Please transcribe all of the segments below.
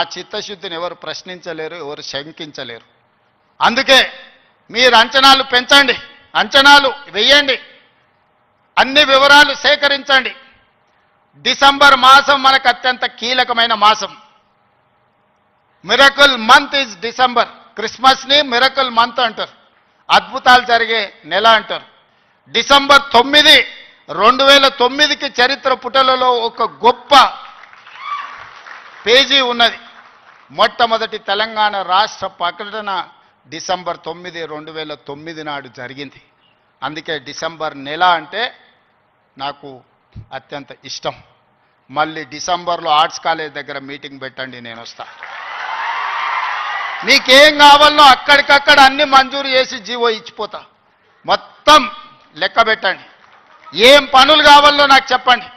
ఆ చిత్తశుద్ధిని ఎవరు ప్రశ్నించలేరు, ఎవరు శంకించలేరు. అందుకే మీరు అంచనాలు పెంచండి, అంచనాలు వేయండి, అన్ని వివరాలు సేకరించండి. డిసెంబర్ మాసం మనకు అత్యంత కీలకమైన మాసం. Miracle month is December. క్రిస్మస్ని మిరకల్ మంత్ అంటారు, అద్భుతాలు జరిగే నెల అంటారు. డిసెంబర్ 9, 2009కి చరిత్ర పుటలలో ఒక గొప్ప పేజీ ఉన్నది. మొట్టమొదటి తెలంగాణ రాష్ట్ర ప్రకటన డిసెంబర్ 9, 2009 నాడు జరిగింది. అందుకే డిసెంబర్ నెల అంటే నాకు అత్యంత ఇష్టం. మళ్ళీ డిసెంబర్లో ఆర్ట్స్ కాలేజ్ దగ్గర మీటింగ్ పెట్టండి, నేను వస్తా. మీకేం కావాలనో అక్కడికక్కడ అన్ని మంజూరు చేసి జీవో ఇచ్చిపోతా. మొత్తం లెక్క పెట్టండి, ఏం పనులు కావాలో నాకు చెప్పండి.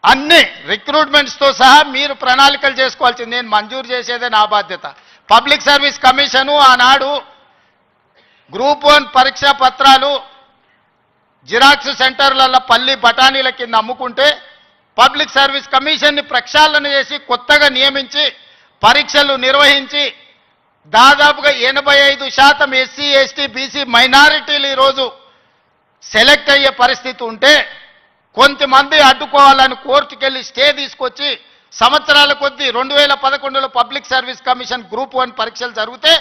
అన్ని రిక్రూట్మెంట్స్తో సహా మీరు ప్రణాళికలు చేసుకోవాల్సింది. నేను మంజూరు చేసేదే నా బాధ్యత. పబ్లిక్ సర్వీస్ కమిషను ఆనాడు గ్రూప్ 1 పరీక్షా పత్రాలు జిరాక్స్ సెంటర్లలో పల్లి బఠానీల కింద అమ్ముకుంటే పబ్లిక్ సర్వీస్ కమిషన్ని ప్రక్షాళన చేసి కొత్తగా నియమించి పరీక్షలు నిర్వహించి దాదాపుగా 85% ఎస్సీ, ఎస్టీ, బీసీ మైనారిటీలు ఈరోజు సెలెక్ట్ అయ్యే పరిస్థితి ఉంటే కొంతమంది అడ్డుకోవాలని కోర్టుకెళ్ళి స్టే తీసుకొచ్చి సంవత్సరాల కొద్దీ 2011లో పబ్లిక్ సర్వీస్ కమిషన్ గ్రూప్ 1 పరీక్షలు జరిగితే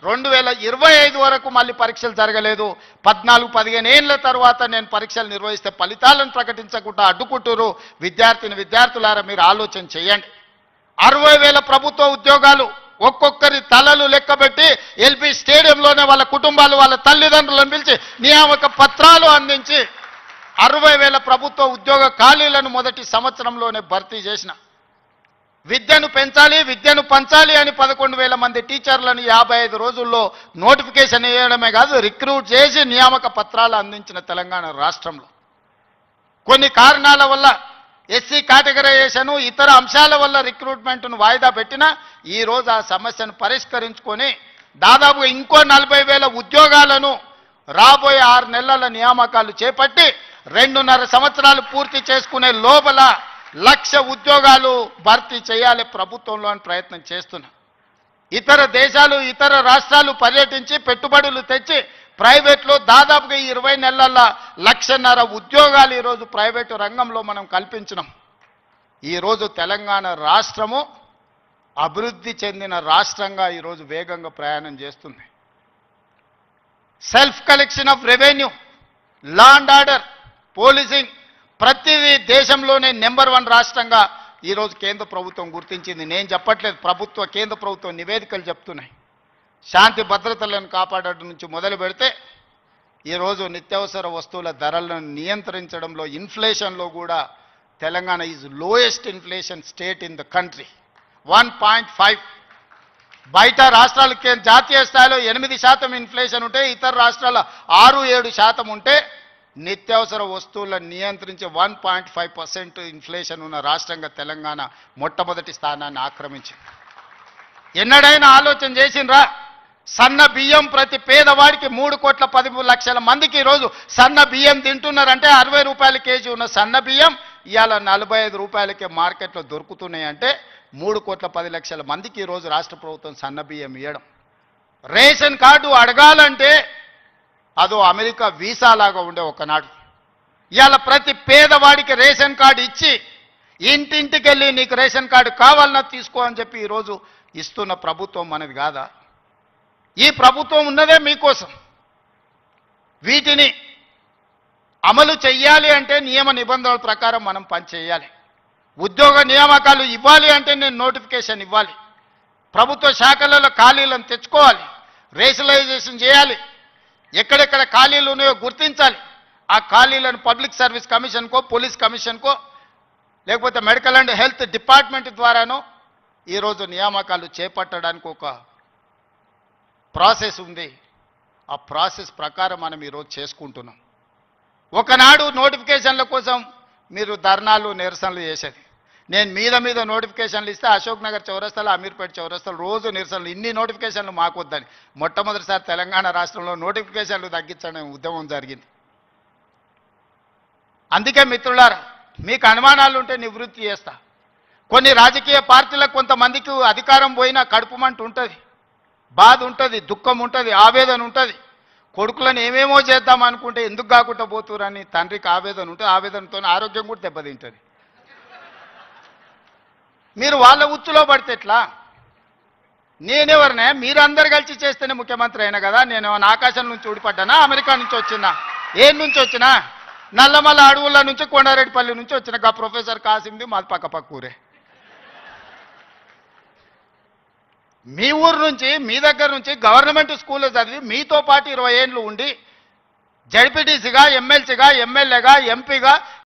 2025 వరకు మళ్ళీ పరీక్షలు జరగలేదు. 14-15 ఏళ్ల తర్వాత నేను పరీక్షలు నిర్వహిస్తే ఫలితాలను ప్రకటించకుండా అడ్డుకుంటారు. విద్యార్థులారా మీరు ఆలోచన చేయండి. 60,000 ప్రభుత్వ ఉద్యోగాలు ఒక్కొక్కరి తలలు లెక్కబెట్టి ఎల్బీ స్టేడియంలోనే వాళ్ళ కుటుంబాలు వాళ్ళ తల్లిదండ్రులను పిలిచి నియామక పత్రాలు అందించి 60,000 ప్రభుత్వ ఉద్యోగ ఖాళీలను మొదటి సంవత్సరంలోనే భర్తీ చేసిన. విద్యను పెంచాలి, విద్యను పంచాలి అని 11,000 మంది టీచర్లను 55 రోజుల్లో నోటిఫికేషన్ ఇవ్వడమే కాదు, రిక్రూట్ చేసి నియామక పత్రాలు అందించిన తెలంగాణ రాష్ట్రంలో. కొన్ని కారణాల వల్ల ఎస్సీ కేటగరైజేషన్ ఇతర అంశాల వల్ల రిక్రూట్మెంట్ను వాయిదా పెట్టినా ఈరోజు ఆ సమస్యను పరిష్కరించుకొని దాదాపుగా ఇంకో 40,000 ఉద్యోగాలను రాబోయే 6 నెలల నియామకాలు చేపట్టి 2.5 సంవత్సరాలు పూర్తి చేసుకునే లోపల 1,00,000 ఉద్యోగాలు భర్తీ చేయాలి ప్రభుత్వంలో అని ప్రయత్నం చేస్తున్నా. ఇతర దేశాలు, ఇతర రాష్ట్రాలు పర్యటించి పెట్టుబడులు తెచ్చి ప్రైవేట్లో దాదాపుగా 20 నెలల్లో 1,50,000 ఉద్యోగాలు ఈరోజు ప్రైవేటు రంగంలో మనం కల్పించినాం. ఈరోజు తెలంగాణ రాష్ట్రము అభివృద్ధి చెందిన రాష్ట్రంగా ఈరోజు వేగంగా ప్రయాణం చేస్తుంది. Self collection of revenue, law and order, policing ప్రతిదీ దేశంలోనే నెంబర్ 1 రాష్ట్రంగా ఈరోజు కేంద్ర ప్రభుత్వం గుర్తించింది. నేను చెప్పట్లేదు, కేంద్ర ప్రభుత్వం నివేదికలు చెప్తున్నాయి. శాంతి భద్రతలను కాపాడడం నుంచి మొదలు పెడితే ఈరోజు నిత్యావసర వస్తువుల ధరలను నియంత్రించడంలో, ఇన్ఫ్లేషన్లో కూడా Telangana is lowest inflation state in the country. 1.5. బయట రాష్ట్రాలకి జాతీయ స్థాయిలో 8% ఇన్ఫ్లేషన్ ఉంటే ఇతర రాష్ట్రాల 6-7% ఉంటే నిత్యావసర వస్తువులను నియంత్రించే 1.5% ఇన్ఫ్లేషన్ ఉన్న రాష్ట్రంగా తెలంగాణ మొట్టమొదటి స్థానాన్ని ఆక్రమించింది. ఎన్నడైనా ఆలోచన చేసిండ్రా? సన్న బియ్యం ప్రతి పేదవాడికి 3,10,00,000 మందికి ఈరోజు సన్న బియ్యం తింటున్నారంటే 60 రూపాయల కేజీ ఉన్న సన్న బియ్యం ఇవాళ 45 రూపాయలకే మార్కెట్లో దొరుకుతున్నాయి. అంటే 3,10,00,000 మందికి ఈరోజు రాష్ట్ర ప్రభుత్వం సన్న బియ్యం ఇవ్వడం. రేషన్ కార్డు అడగాలంటే అదో అమెరికా వీసా లాగా ఉండే ఒకనాడు. ఇవాళ ప్రతి పేదవాడికి రేషన్ కార్డు ఇచ్చి ఇంటింటికి వెళ్ళి నీకు రేషన్ కార్డు కావాలన్నా తీసుకో అని చెప్పి ఈరోజు ఇస్తున్న ప్రభుత్వం మనది కాదా? ఈ ప్రభుత్వం ఉన్నదే మీకోసం. వీటిని అమలు చెయ్యాలి అంటే నియమ నిబంధనల ప్రకారం మనం పనిచేయాలి. ఉద్యోగ నియామకాలు ఇవ్వాలి అంటే నేను నోటిఫికేషన్ ఇవ్వాలి. ప్రభుత్వ శాఖలలో ఖాళీలను తెచ్చుకోవాలి, రేషనలైజేషన్ చేయాలి, ఎక్కడెక్కడ ఖాళీలు ఉన్నాయో గుర్తించాలి. ఆ ఖాళీలను పబ్లిక్ సర్వీస్ కమిషన్కో, పోలీస్ కమిషన్కో, లేకపోతే మెడికల్ అండ్ హెల్త్ డిపార్ట్మెంట్ ద్వారానో ఈరోజు నియామకాలు చేపట్టడానికి ఒక ప్రాసెస్ ఉంది. ఆ ప్రాసెస్ ప్రకారం మనం ఈరోజు చేసుకుంటున్నాం. ఒకనాడు నోటిఫికేషన్ల కోసం మీరు ధర్నాలు, నిరసనలు చేసేది. నేను మీద నోటిఫికేషన్లు ఇస్తే అశోక్ నగర్ చౌరస్తాలో, అమీర్పేట చౌరస్తాలో రోజు నిరసనలు. ఇన్ని నోటిఫికేషన్లు మాకు వద్దని మొట్టమొదటిసారి తెలంగాణ రాష్ట్రంలో నోటిఫికేషన్లు తగ్గించడం ఉద్యమం జరిగింది. అందుకే మిత్రులారా, మీకు అనుమానాలు ఉంటే నివృత్తి చేస్తా. కొన్ని రాజకీయ పార్టీలకు కొంతమందికి అధికారం పోయినా కడుపుమంట ఉంటుంది, బాధ ఉంటుంది, దుఃఖం ఉంటుంది, ఆవేదన ఉంటుంది. కొడుకులను ఏమేమో చేద్దాం అనుకుంటే ఎందుకు కాకుండా పోతురని తండ్రికి ఆవేదన ఉంటుంది. ఆవేదనతో ఆరోగ్యం కూడా దెబ్బతింటుంది. మీరు వాళ్ళ ఉచ్చులో పడితే ఎట్లా? నేనెవరినే? మీరందరు కలిసి చేస్తేనే ముఖ్యమంత్రి అయినా కదా. నేను ఆకాశం నుంచి ఊడిపడ్డానా? అమెరికా నుంచి వచ్చినా? ఏం నుంచి వచ్చినా? నల్లమల్ల అడవుల నుంచి, కొండారెడ్డిపల్లి నుంచి వచ్చిన గా ప్రొఫెసర్ కాసింది మాది పక్క ఊరే. మీ ఊరు నుంచి, మీ దగ్గర నుంచి గవర్నమెంట్ స్కూల్లో చదివి మీతో పాటు 20 ఏళ్ళు ఉండి జడ్పీటీసీగా, ఎమ్మెల్సీగా, ఎమ్మెల్యేగా, ఎంపీగా